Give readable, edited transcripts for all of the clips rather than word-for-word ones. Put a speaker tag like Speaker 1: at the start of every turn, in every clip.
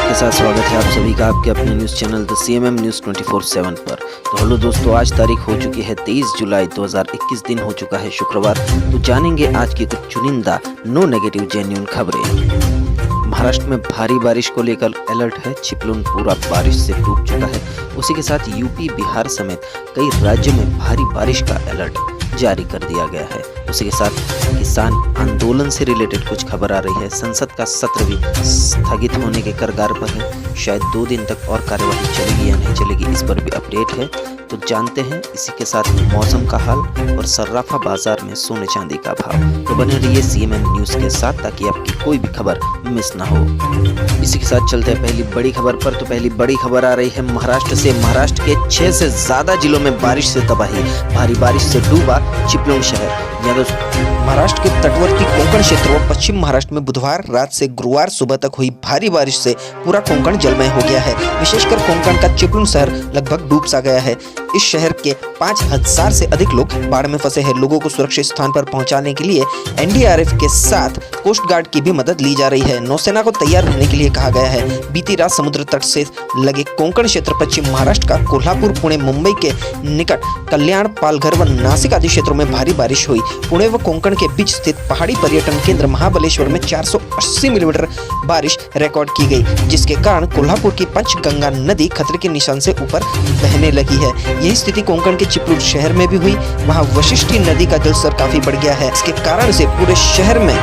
Speaker 1: के साथ स्वागत है आप सभी का आपके अपने news channel the CMM news 24/7 पर। तो हेलो दोस्तों, आज तारीख हो चुकी है 23 जुलाई 2021, दिन हो चुका है शुक्रवार। तो जानेंगे आज की कुछ चुनिंदा नो नेगेटिव जेन्युइन खबरें। महाराष्ट्र में भारी बारिश को लेकर अलर्ट है। चिपलून पूरा बारिश से डूब चुका है। उसी के साथ यूपी, बिहार समेत कई राज्यों में भारी बारिश का अलर्ट जारी कर दिया गया है। उसी के साथ किसान आंदोलन से रिलेटेड कुछ खबर आ रही है। संसद का सत्र भी स्थगित होने के कगार पर है। शायद 2 दिन तक और कार्यवाही चलेगी या नहीं चलेगी, इस पर भी अपडेट है। तो जानते हैं इसी के साथ मौसम का हाल और सर्राफा बाजार में सोने चांदी का भाव। तो बने रहिए CMM न्यूज़ के साथ ताकि आपकी कोई भी खबर मिस ना हो। इसी के साथ चलते हैं पहली बड़ी खबर पर। तो पहली बड़ी खबर आ रही है महाराष्ट्र से। महाराष्ट्र के 6 से ज्यादा जिलों में बारिश से तबाही। भारी बारिश से डूबा चिपलून शहर। महाराष्ट्र के तटवर्ती कोंकण क्षेत्र व पश्चिम महाराष्ट्र में बुधवार रात से गुरुवार सुबह तक हुई भारी बारिश से पूरा कोंकण जलमय हो गया है। विशेषकर कोंकण का चिपलून शहर लगभग डूब सा गया है। इस शहर के 5000 से अधिक लोग बाढ़ में फंसे हैं। लोगों को सुरक्षित स्थान पर पहुंचाने के लिए NDRF के साथ कोस्ट गार्ड की भी मदद ली जा रही है। नौसेना को तैयार रहने के लिए कहा गया है। बीती रात समुद्र तट से लगे कोंकण क्षेत्र पश्चिम महाराष्ट्र का कोल्हापुर, पुणे, मुंबई के निकट कल्याण, पालघर व नासिक आदि क्षेत्रों में भारी बारिश हुई। पुणे व कोंकण के बीच स्थित पहाड़ी पर्यटन केंद्र महाबलेश्वर में 480 मिलीमीटर बारिश रिकॉर्ड की गई, जिसके कारण कोल्हापुर की पंचगंगा नदी खतरे के निशान से ऊपर बहने लगी है। यही स्थिति कोंकण के चिपलून शहर में भी हुई। वहां वशिष्ठी नदी का जलस्तर काफी बढ़ गया है। इसके कारण से पूरे शहर में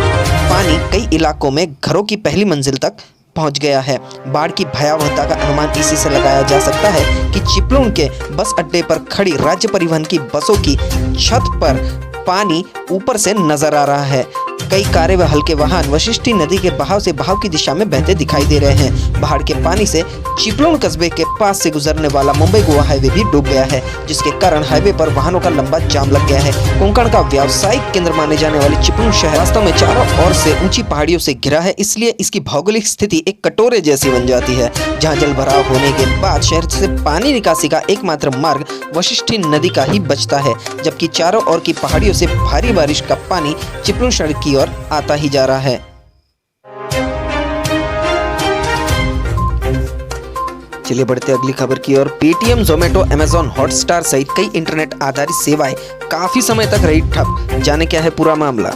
Speaker 1: पानी कई इलाकों में घरों की पहली मंजिल तक पहुंच गया है। बाढ़ की भयावहता का अनुमान इसी से लगाया जा सकता है कि चिपलून के बस अड्डे पर खड़ी राज्य परिवहन की बसों की छत पर पानी ऊपर से नजर आ रहा है। कई कारें व हल्के वाहन वशिष्ठी नदी के बहाव से बहाव की दिशा में बहते दिखाई दे रहे हैं। बाढ़ के पानी से चिपलून कस्बे के पास से गुजरने वाला मुंबई गोवा हाईवे भी डूब गया है, जिसके कारण हाईवे पर वाहनों का लंबा जाम लग गया है। कोंकण का व्यावसायिक केंद्र माने जाने वाली चिपलून शहर वास्तव में चारों ओर से ऊंची पहाड़ियों से घिरा है, इसलिए इसकी भौगोलिक स्थिति एक कटोरे जैसी बन जाती है, जहाँ जल भराव होने के बाद शहर से पानी निकासी का एकमात्र मार्ग वशिष्ठी नदी का ही बचता है, जबकि चारों ओर की पहाड़ियों से भारी बारिश का पानी चिपलून शहर की ओर आता ही जा रहा है। चलिए बढ़ते अगली खबर की ओर। पेटीएम, जोमेटो, अमेजॉन, हॉटस्टार सहित कई इंटरनेट आधारित सेवाएं काफी समय तक रही ठप। जाने क्या है पूरा मामला।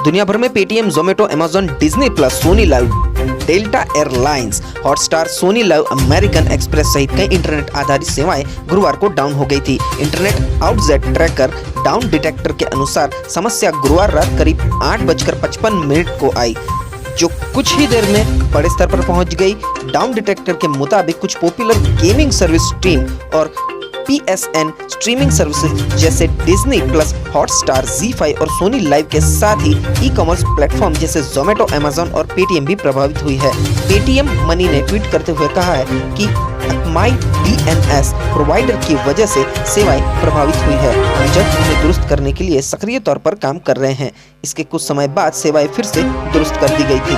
Speaker 1: दुनिया भर में Paytm, Zomato, Amazon, Disney plus, Sony LIV, Delta Airlines, Hotstar, Sony LIV, American Express सहित कई इंटरनेट आधारित सेवाएं गुरुवार को डाउन हो गई थी। इंटरनेट आउटजेट ट्रैकर डाउन डिटेक्टर के अनुसार समस्या गुरुवार रात करीब 8:55 को आई, जो कुछ ही देर में बड़े स्तर पर पहुंच गई। डाउन डिटेक्टर के मुताबिक कुछ पॉपुलर गेमिंग सर्विस स्ट्रीम और PSN स्ट्रीमिंग सर्विसेज जैसे डिज्नी प्लस, हॉटस्टार, ZEE5 और सोनी लाइव के साथ ही ई-कॉमर्स प्लेटफॉर्म जैसे जोमेटो, अमेजॉन और पेटीएम भी प्रभावित हुई है। पेटीएम मनी ने ट्वीट करते हुए कहा है कि माई DNS प्रोवाइडर की वजह से सेवाएं प्रभावित हुई है। हम जल्द उन्हें दुरुस्त करने के लिए सक्रिय तौर पर काम कर रहे हैं। इसके कुछ समय बाद सेवाएं फिर से दुरुस्त कर दी गई थी।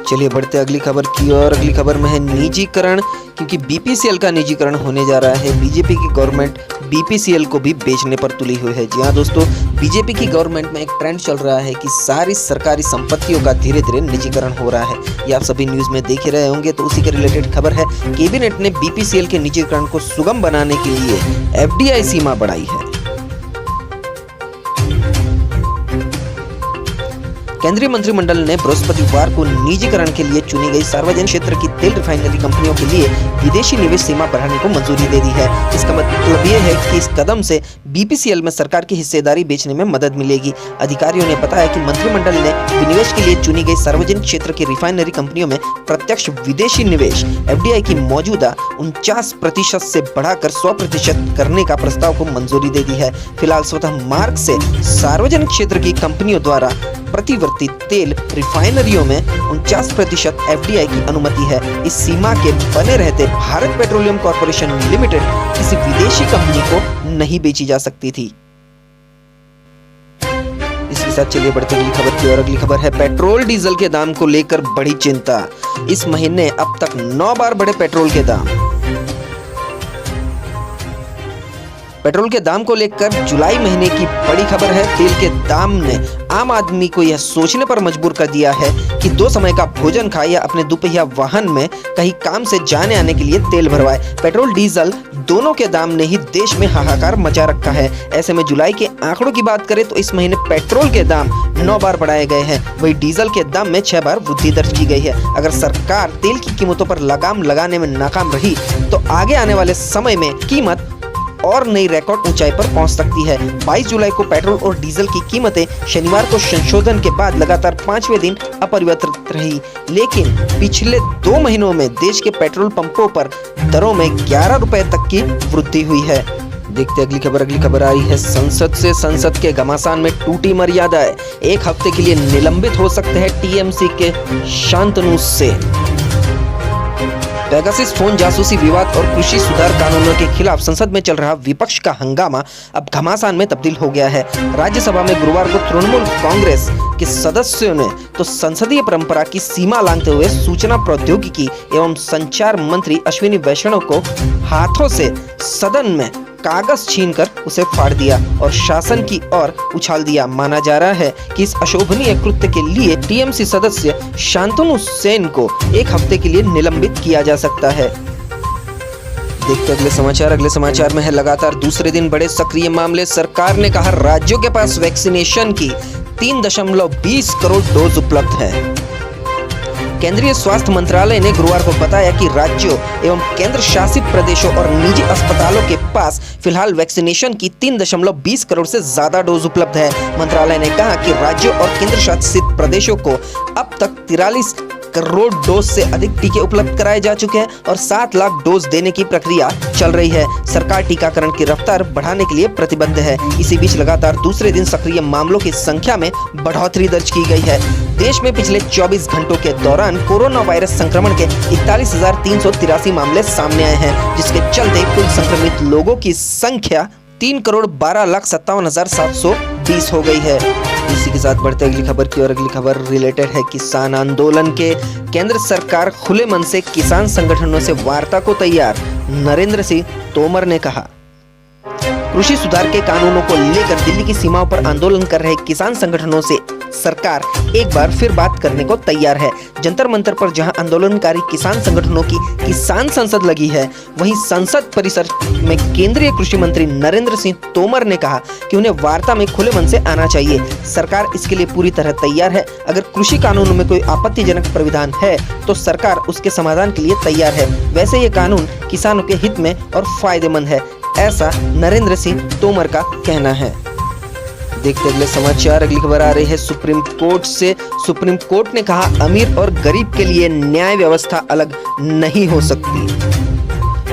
Speaker 1: चलिए बढ़ते अगली खबर की ओर। अगली खबर में है निजीकरण, क्योंकि BPCL का निजीकरण होने जा रहा है। बीजेपी की गवर्नमेंट BPCL को भी बेचने पर तुली हुई है। जी हाँ दोस्तों, बीजेपी की गवर्नमेंट में एक ट्रेंड चल रहा है कि सारी सरकारी संपत्तियों का धीरे धीरे निजीकरण हो रहा है। ये आप सभी न्यूज में देख ही रहे होंगे। तो उसी के रिलेटेड खबर है। कैबिनेट ने BPCL के निजीकरण को सुगम बनाने के लिए FDI सीमा बढ़ाई है। केंद्रीय मंत्रिमंडल ने बृहस्पतिवार को निजीकरण के लिए चुनी गई सार्वजनिक क्षेत्र की तेल रिफाइनरी कंपनियों के लिए विदेशी निवेश सीमा बढ़ाने को मंजूरी दे दी है। इसका मतलब ये है कि इस कदम से BPCL में सरकार की हिस्सेदारी बेचने में मदद मिलेगी। अधिकारियों ने बताया कि मंत्रिमंडल ने विनिवेश के लिए चुनी गई सार्वजनिक क्षेत्र की रिफाइनरी कंपनियों में प्रत्यक्ष विदेशी निवेश FDI की मौजूदा 49% से बढ़ाकर 100% करने का प्रस्ताव को मंजूरी दे दी है। फिलहाल स्वतः मार्ग से सार्वजनिक क्षेत्र की कंपनियों द्वारा प्रतिवर्ती तेल रिफाइनरियों में 49% FDI की अनुमति है। इस सीमा के बने रहते भारत पेट्रोलियम कॉर्पोरेशन लिमिटेड किसी विदेशी कंपनी को नहीं बेची जा सकती थी। इसके साथ चलिए बढ़ते अगली खबर की ओर। अगली खबर है पेट्रोल डीजल के दाम को लेकर बड़ी चिंता। इस महीने अब तक 9 बार बढ़े पेट्रोल के दाम। पेट्रोल के दाम को लेकर जुलाई महीने की बड़ी खबर है। तेल के दाम ने आम आदमी को यह सोचने पर मजबूर कर दिया है कि 2 समय का भोजन खाए या अपने दुपहिया वाहन में कहीं काम से जाने आने के लिए तेल भरवाए। पेट्रोल डीजल दोनों के दाम ने ही देश में हाहाकार मचा रखा है। ऐसे में जुलाई के आंकड़ों की बात करें तो इस महीने पेट्रोल के दाम 9 बार बढ़ाए गए हैं, वही डीजल के दाम में 6 बार वृद्धि दर्ज की गई है। अगर सरकार तेल की कीमतों पर लगाम लगाने में नाकाम रही तो आगे आने वाले समय में कीमत और नई रिकॉर्ड ऊंचाई पर पहुंच सकती है। 22 जुलाई को पेट्रोल और डीजल की कीमतें शनिवार को संशोधन के बाद लगातार 5वें दिन अपरिवर्तित रही, लेकिन पिछले 2 महीनों में देश के पेट्रोल पंपों पर दरों में 11 रुपए तक की वृद्धि हुई है। देखते अगली खबर आ रही है संसद से। संसद के घमासान में टूटी मर्यादाएं, 1 हफ्ते के लिए निलंबित हो सकते हैं टीएमसी के शांतनु सेन। पेगासस फोन जासूसी विवाद और कृषि सुधार कानूनों के खिलाफ संसद में चल रहा विपक्ष का हंगामा अब घमासान में तब्दील हो गया है। राज्यसभा में गुरुवार को तृणमूल कांग्रेस के सदस्यों ने तो संसदीय परंपरा की सीमा लांघते हुए सूचना प्रौद्योगिकी एवं संचार मंत्री अश्विनी वैष्णव को हाथों से सदन में कागज छीनकर उसे फाड़ दिया और शासन की ओर उछाल दिया। माना जा रहा है कि इस अशोभनीय कृत्य के लिए टीएमसी सदस्य शांतनु सेन को 1 हफ्ते के लिए निलंबित किया जा सकता है। देखते अगले समाचार में है लगातार दूसरे दिन बड़े सक्रिय मामले। सरकार ने कहा राज्यों के पास वैक्सीनेशन की 3.20 करोड़ डोज उपलब्ध है। केंद्रीय स्वास्थ्य मंत्रालय ने गुरुवार को बताया कि राज्यों एवं केंद्र शासित प्रदेशों और निजी अस्पतालों के पास फिलहाल वैक्सीनेशन की 3.20 करोड़ से ज्यादा डोज उपलब्ध है। मंत्रालय ने कहा कि राज्यों और केंद्र शासित प्रदेशों को अब तक 43 करोड़ डोज से अधिक टीके उपलब्ध कराए जा चुके हैं और 7 लाख डोज देने की प्रक्रिया चल रही है। सरकार टीकाकरण की रफ्तार बढ़ाने के लिए प्रतिबद्ध है। इसी बीच लगातार दूसरे दिन सक्रिय मामलों की संख्या में बढ़ोतरी दर्ज की गई है। देश में पिछले 24 घंटों के दौरान कोरोना वायरस संक्रमण के 41,383 मामले सामने आए हैं, जिसके चलते कुल संक्रमित लोगों की संख्या 3,12,57,720 हो गई है। इसी के साथ बढ़ते अगली खबर की और अगली खबर रिलेटेड है किसान आंदोलन के। केंद्र सरकार खुले मन से किसान संगठनों से वार्ता को तैयार, नरेंद्र सिंह तोमर ने कहा। कृषि सुधार के कानूनों को लेकर दिल्ली की सीमाओं पर आंदोलन कर रहे किसान संगठनों से सरकार एक बार फिर बात करने को तैयार है। जंतर मंतर पर जहां आंदोलनकारी किसान संगठनों की किसान संसद लगी है, वहीं संसद परिसर में केंद्रीय कृषि मंत्री नरेंद्र सिंह तोमर ने कहा कि उन्हें वार्ता में खुले मन से आना चाहिए। सरकार इसके लिए पूरी तरह तैयार है। अगर कृषि कानूनों में कोई आपत्तिजनक प्राविधान है तो सरकार उसके समाधान के लिए तैयार है। वैसे ये कानून किसानों के हित में और फायदेमंद है, ऐसा नरेंद्र सिंह तोमर का कहना है। देखते अगले समाचार, अगली खबर आ रही है सुप्रीम कोर्ट से। सुप्रीम कोर्ट ने कहा अमीर और गरीब के लिए न्याय व्यवस्था अलग नहीं हो सकती।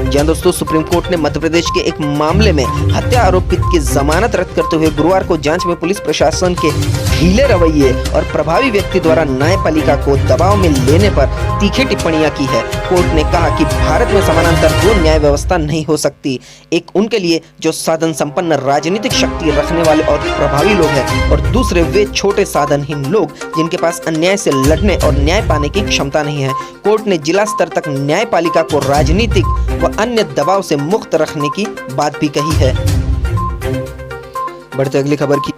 Speaker 1: जहां दोस्तों सुप्रीम कोर्ट ने मध्य प्रदेश के एक मामले में हत्या आरोपित की जमानत रद्द करते हुए गुरुवार को जांच में पुलिस प्रशासन के ढीले रवैये और प्रभावी व्यक्ति द्वारा न्यायपालिका को दबाव में लेने पर तीखी टिप्पणियां की है। कोर्ट ने कहा कि भारत में समानांतर 2 न्याय व्यवस्था नहीं हो सकती, एक उनके लिए जो साधन संपन्न राजनीतिक शक्ति रखने वाले और प्रभावी लोग हैं, और दूसरे वे छोटे साधनहीन लोग जिनके पास अन्याय से लड़ने और न्याय पाने की क्षमता नहीं है। कोर्ट ने जिला स्तर तक न्यायपालिका को राजनीतिक व अन्य दबाव से मुक्त रखने की बात भी कही है। बढ़ते अगली खबर की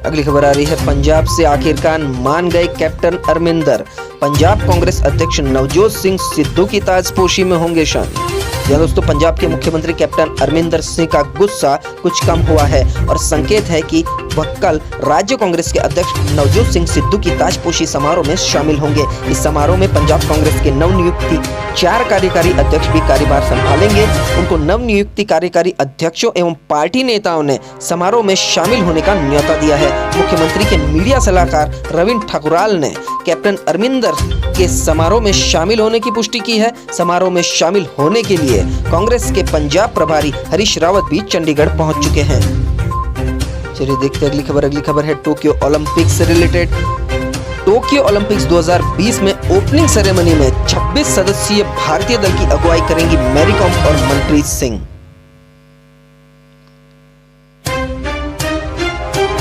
Speaker 1: अगली खबर आ रही है पंजाब से। आखिरकार मान गए कैप्टन अमरिंदर, पंजाब कांग्रेस अध्यक्ष नवजोत सिंह सिद्धू की ताजपोशी में होंगे शामिल। यह दोस्तों पंजाब के मुख्यमंत्री कैप्टन अमरिंदर सिंह का गुस्सा कुछ कम हुआ है और संकेत है कि वह कल राज्य कांग्रेस के अध्यक्ष नवजोत सिंह सिद्धू की ताजपोशी समारोह में शामिल होंगे। इस समारोह में पंजाब कांग्रेस के नवनियुक्ति 4 कार्यकारी अध्यक्ष भी कार्यभार संभालेंगे। उनको नवनियुक्ति कार्यकारी अध्यक्षों एवं पार्टी नेताओं ने समारोह में शामिल होने का न्योता दिया है। मुख्यमंत्री के मीडिया सलाहकार रविंद्र ठाकुराल ने कैप्टन अमरिंदर के समारोह में शामिल होने की पुष्टि की है। समारोह में शामिल होने के लिए कांग्रेस के पंजाब प्रभारी हरीश रावत भी चंडीगढ़ पहुंच चुके हैं। चलिए देखते अगली खबर है टोक्यो ओलंपिक्स से रिलेटेड। टोक्यो ओलंपिक्स 2020 में ओपनिंग सेरेमनी में 26 सदस्यीय भारतीय दल की अगुवाई करेंगी मैरी कॉम और मनप्रीत सिंह।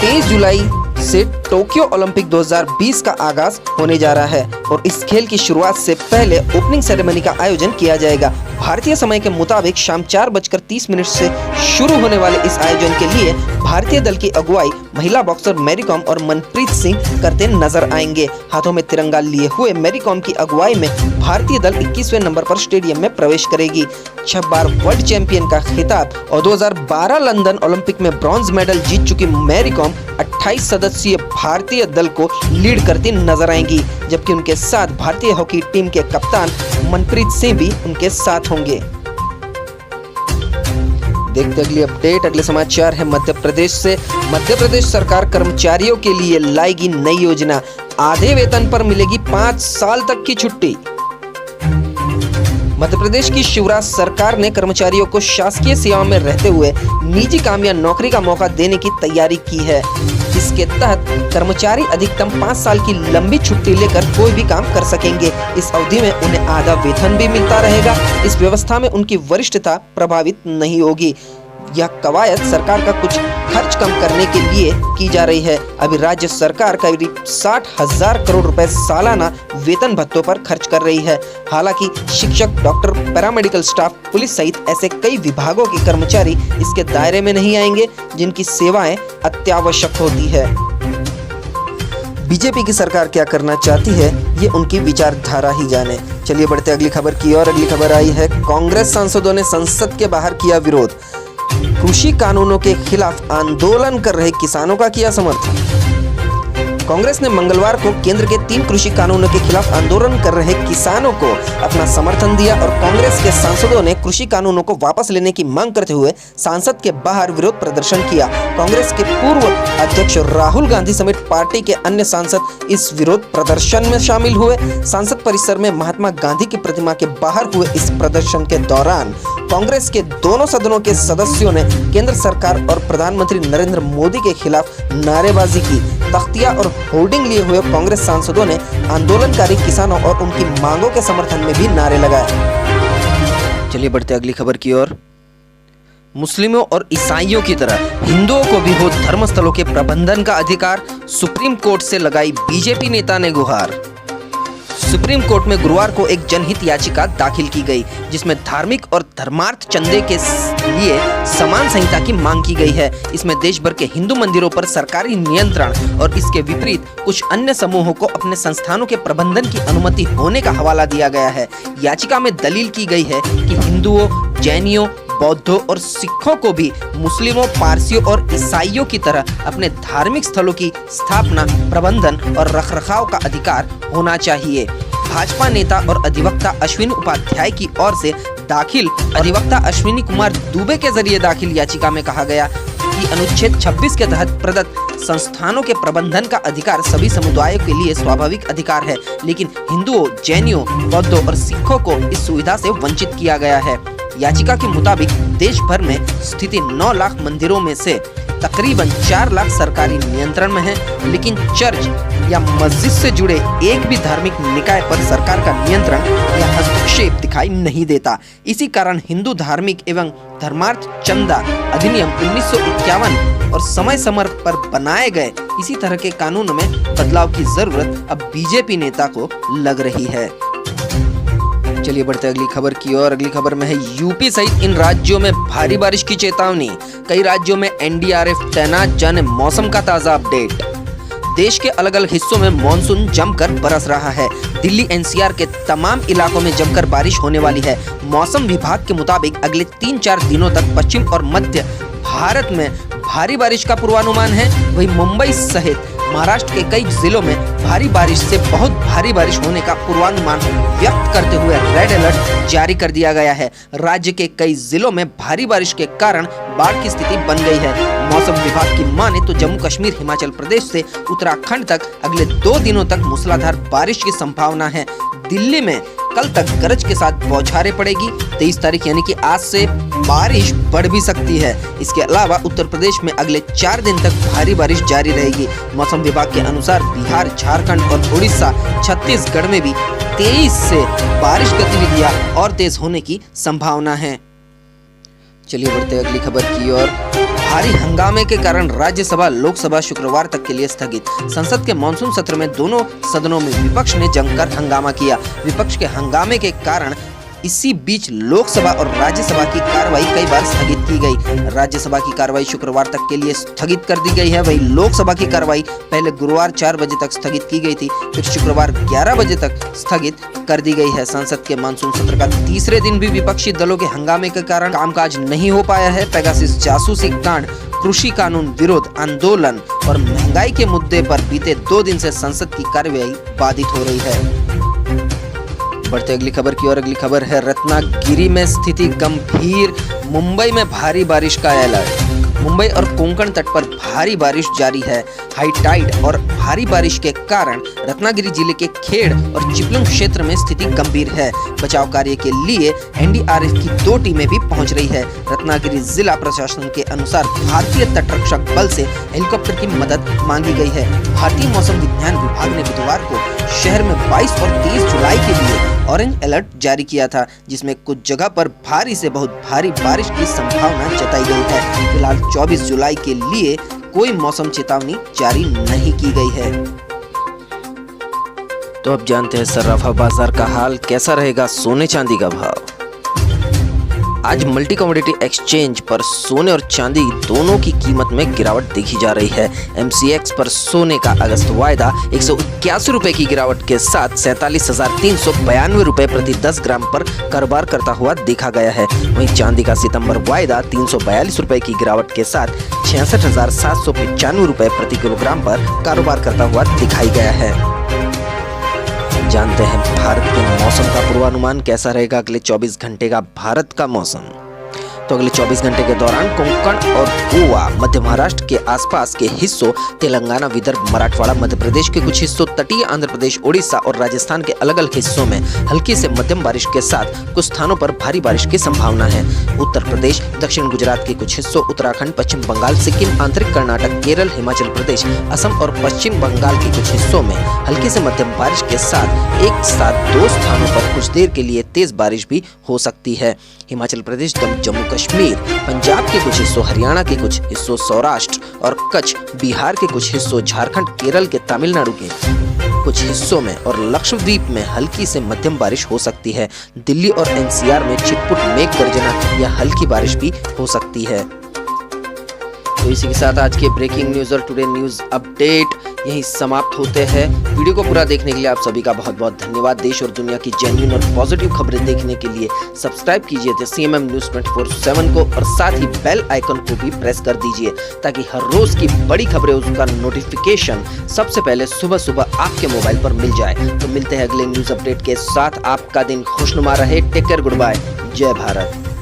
Speaker 1: 23 जुलाई
Speaker 2: से टोक्यो ओलंपिक 2020 का आगाज होने जा रहा है और इस खेल की शुरुआत से पहले ओपनिंग सेरेमनी का आयोजन किया जाएगा। भारतीय समय के मुताबिक शाम 4:30 से शुरू होने वाले इस आयोजन के लिए भारतीय दल की अगुवाई महिला बॉक्सर मैरी कॉम और मनप्रीत सिंह करते नजर आएंगे। हाथों में तिरंगा लिए हुए मैरी कॉम की अगुवाई में भारतीय दल 21वें नंबर पर स्टेडियम में प्रवेश करेगी। 6 बार वर्ल्ड चैंपियन का खिताब और 2012 लंदन ओलंपिक में ब्रॉन्ज मेडल जीत चुकी मैरी कॉम 28 सदस्यीय भारतीय दल को लीड करती नजर आएंगी, जबकि उनके साथ भारतीय हॉकी टीम के कप्तान मनप्रीत सिंह भी उनके साथ होंगे। देखते अगली अपडेट। अगले समाचार है मध्य प्रदेश से। मध्य प्रदेश सरकार कर्मचारियों के लिए लाएगी नई योजना, आधे वेतन पर मिलेगी 5 साल तक की छुट्टी। मध्य प्रदेश की शिवराज सरकार ने कर्मचारियों को शासकीय सेवाओं में रहते हुए निजी काम या नौकरी का मौका देने की तैयारी की है। इसके तहत कर्मचारी अधिकतम 5 साल की लंबी छुट्टी लेकर कोई भी काम कर सकेंगे। इस अवधि में उन्हें आधा वेतन भी मिलता रहेगा। इस व्यवस्था में उनकी वरिष्ठता प्रभावित नहीं होगी। यह कवायद सरकार का कुछ खर्च कम करने के लिए की जा रही है। अभी राज्य सरकार करीब 60,000 करोड़ रुपए सालाना वेतन भत्तों पर खर्च कर रही है। हालांकि शिक्षक, डॉक्टर, पैरामेडिकल स्टाफ, पुलिस सहित ऐसे कई विभागों के कर्मचारी इसके दायरे में नहीं आएंगे जिनकी सेवाएं अत्यावश्यक होती है। बीजेपी की सरकार क्या करना चाहती है, ये उनकी विचारधारा ही जाने। चलिए बढ़ते अगली खबर की ओर। अगली खबर आई है, कांग्रेस सांसदों ने संसद के बाहर किया विरोध। कृषि कानूनों के खिलाफ आंदोलन कर रहे किसानों का किया समर्थन। कांग्रेस ने मंगलवार को केंद्र के 3 कृषि कानूनों के खिलाफ आंदोलन कर रहे किसानों को अपना समर्थन दिया और कांग्रेस के सांसदों ने कृषि कानूनों को वापस लेने की मांग करते हुए संसद के बाहर विरोध प्रदर्शन किया। कांग्रेस के पूर्व अध्यक्ष राहुल गांधी समेत पार्टी के अन्य सांसद इस विरोध प्रदर्शन में शामिल हुए। संसद परिसर में महात्मा गांधी की प्रतिमा के बाहर हुए इस प्रदर्शन के दौरान कांग्रेस के दोनों सदनों के सदस्यों ने केंद्र सरकार और प्रधानमंत्री नरेंद्र मोदी के खिलाफ नारेबाजी की। तख्तियां और होर्डिंग लिए हुए कांग्रेस सांसदों ने आंदोलनकारी किसानों और उनकी मांगों के समर्थन में भी नारे लगाए। चलिए बढ़ते अगली खबर की ओर। मुस्लिमों और ईसाइयों की तरह हिंदुओं को भी हो धर्मस्थलों के प्रबंधन का अधिकार, सुप्रीम कोर्ट से लगाई बीजेपी नेता ने गुहार। सुप्रीम कोर्ट में गुरुवार को एक जनहित याचिका दाखिल की गई, जिसमें धार्मिक और धर्मार्थ चंदे के लिए समान संहिता की मांग की गई है। इसमें देश भर के हिंदू मंदिरों पर सरकारी नियंत्रण और इसके विपरीत कुछ अन्य समूहों को अपने संस्थानों के प्रबंधन की अनुमति होने का हवाला दिया गया है। याचिका में दलील की गई है कि हिंदुओं, जैनियों, बौद्धों और सिखों को भी मुस्लिमों, पारसियों और ईसाइयों की तरह अपने धार्मिक स्थलों की स्थापना, प्रबंधन और रखरखाव का अधिकार होना चाहिए। भाजपा नेता और अधिवक्ता अश्विनी उपाध्याय की ओर से दाखिल अधिवक्ता अश्विनी कुमार दुबे के जरिए दाखिल याचिका में कहा गया कि अनुच्छेद 26 के तहत प्रदत्त संस्थानों के प्रबंधन का अधिकार सभी समुदायों के लिए स्वाभाविक अधिकार है, लेकिन हिंदुओं, जैनियों, बौद्धों और सिखों को इस सुविधा से वंचित किया गया है। याचिका के मुताबिक देश भर में स्थित 9 लाख मंदिरों में से तकरीबन 4 लाख सरकारी नियंत्रण में है, लेकिन चर्च या मस्जिद से जुड़े एक भी धार्मिक निकाय पर सरकार का नियंत्रण या हस्तक्षेप दिखाई नहीं देता। इसी कारण हिंदू धार्मिक एवं धर्मार्थ चंदा अधिनियम 1951 और समय समय पर बनाए गए इसी तरह के कानून में बदलाव की जरूरत अब बीजेपी नेता को लग रही है। चलिए बढ़ते अगली खबर की ओर। अगली खबर में है, यूपी सहित इन राज्यों में भारी बारिश की चेतावनी, कई राज्यों में एनडीआरएफ तैनात, जाने मौसम का ताजा अपडेट। देश के अलग अलग हिस्सों में मानसून जमकर बरस रहा है। दिल्ली एनसीआर के तमाम इलाकों में जमकर बारिश होने वाली है। मौसम विभाग के मुताबिक अगले 3-4 दिनों तक पश्चिम और मध्य भारत में भारी बारिश का पूर्वानुमान है। वहीं मुंबई सहित महाराष्ट्र के कई जिलों में भारी बारिश से बहुत भारी बारिश होने का पूर्वानुमान व्यक्त करते हुए रेड अलर्ट जारी कर दिया गया है। राज्य के कई जिलों में भारी बारिश के कारण बाढ़ की स्थिति बन गई है। मौसम विभाग की माने तो जम्मू कश्मीर, हिमाचल प्रदेश से उत्तराखंड तक अगले 2 दिनों तक मूसलाधार बारिश की संभावना है। दिल्ली में कल तक गरज के साथ बौछारें पड़ेगी। 23 तारीख यानी कि आज से बारिश बढ़ भी सकती है। इसके अलावा उत्तर प्रदेश में अगले 4 दिन तक भारी बारिश जारी रहेगी। मौसम विभाग के अनुसार बिहार, झारखंड और उड़ीसा, छत्तीसगढ़ में भी 23 से बारिश गतिविधियां और तेज होने की संभावना है। चलिए बढ़ते अगली खबर की ओर। भारी हंगामे के कारण राज्यसभा लोकसभा शुक्रवार तक के लिए स्थगित। संसद के मानसून सत्र में दोनों सदनों में विपक्ष ने जमकर हंगामा किया। विपक्ष के हंगामे के कारण इसी बीच लोकसभा और राज्यसभा की कार्रवाई कई बार स्थगित की गई। राज्यसभा की कार्रवाई शुक्रवार तक के लिए स्थगित कर दी गई है। वहीं लोकसभा की कार्रवाई पहले गुरुवार 4 बजे तक स्थगित की गई थी, फिर शुक्रवार 11 बजे तक स्थगित कर दी गई है। संसद के मानसून सत्र का तीसरे दिन भी विपक्षी दलों के हंगामे के कारण कामकाज नहीं हो पाया है। पेगासस जासूसी कांड, कृषि कानून विरोध आंदोलन और महंगाई के मुद्दे पर बीते 2 दिन से संसद की कार्यवाही बाधित हो रही है। बढ़ते अगली खबर की ओर। अगली खबर है रत्नागिरी में स्थिति गंभीर, मुंबई में भारी बारिश का अलर्ट। मुंबई और कोंकण तट पर भारी बारिश जारी है। हाई टाइड और भारी बारिश के कारण रत्नागिरी जिले के खेड़ और चिपलुन क्षेत्र में स्थिति गंभीर है। बचाव कार्य के लिए एनडीआरएफ की 2 टीमें भी पहुंच रही है। रत्नागिरी जिला प्रशासन के अनुसार भारतीय तटरक्षक बल से हेलीकॉप्टर की मदद मांगी गई है। भारतीय मौसम विज्ञान विभाग ने बुधवार को शहर में 22 और 23 जुलाई के लिए ऑरेंज अलर्ट जारी किया था, जिसमें कुछ जगह पर भारी से बहुत भारी बारिश की संभावना जताई गई है। फिलहाल 24 जुलाई के लिए कोई मौसम चेतावनी जारी नहीं की गई है।
Speaker 1: तो अब जानते हैं सर्राफा बाजार का हाल कैसा रहेगा, सोने चांदी का भाव। आज मल्टी कमोडिटी एक्सचेंज पर सोने और चांदी दोनों की कीमत में गिरावट देखी जा रही है। MCX पर सोने का अगस्त वायदा 181 रुपए की गिरावट के साथ 47,392 रुपए प्रति 10 ग्राम पर कारोबार करता हुआ देखा गया है। वहीं चांदी का सितंबर वायदा 342 रुपए की गिरावट के साथ 66,795 रुपए प्रति किलोग्राम पर कारोबार करता हुआ दिखाई गया है। जानते हैं भारत के मौसम का पूर्वानुमान कैसा रहेगा अगले 24 घंटे का भारत का मौसम। तो अगले 24 घंटे के दौरान कोंकण और गोवा, मध्य महाराष्ट्र के आसपास के हिस्सों, तेलंगाना, विदर्भ, मराठवाड़ा, मध्य प्रदेश के कुछ हिस्सों, तटीय आंध्र प्रदेश, ओडिशा और राजस्थान के अलग अलग हिस्सों में हल्की से मध्यम बारिश के साथ कुछ स्थानों पर भारी बारिश की संभावना है। उत्तर प्रदेश, दक्षिण गुजरात के कुछ हिस्सों, उत्तराखंड, पश्चिम बंगाल, सिक्किम, आंतरिक कर्नाटक, केरल, हिमाचल प्रदेश, असम और पश्चिम बंगाल के कुछ हिस्सों में हल्की से मध्यम बारिश के साथ एक साथ 2 स्थानों पर कुछ देर के लिए तेज बारिश भी हो सकती है। हिमाचल प्रदेश, जम्मू कश्मीर, पंजाब के कुछ हिस्सों, हरियाणा के कुछ हिस्सों, सौराष्ट्र और कच्छ, बिहार के कुछ हिस्सों, झारखंड, केरल के तमिलनाडु के कुछ हिस्सों में और लक्षद्वीप में हल्की से मध्यम बारिश हो सकती है। दिल्ली और NCR में छिटपुट मेघ गर्जना या हल्की बारिश भी हो सकती है। तो इसी के साथ आज के ब्रेकिंग न्यूज और टुडे न्यूज अपडेट यहीं समाप्त होते हैं। वीडियो को पूरा देखने के लिए आप सभी का बहुत बहुत धन्यवाद। देश और दुनिया की जेन्युइन और पॉजिटिव खबरें देखने के लिए सब्सक्राइब कीजिए द CMM न्यूज 24/7 को और साथ ही बेल आइकन को भी प्रेस कर दीजिए ताकि हर रोज की बड़ी खबरें, उसका नोटिफिकेशन सबसे पहले सुबह सुबह आपके मोबाइल पर मिल जाए। तो मिलते हैं अगले न्यूज अपडेट के साथ। आपका दिन खुशनुमा रहे। टेक केयर, गुड बाय, जय भारत।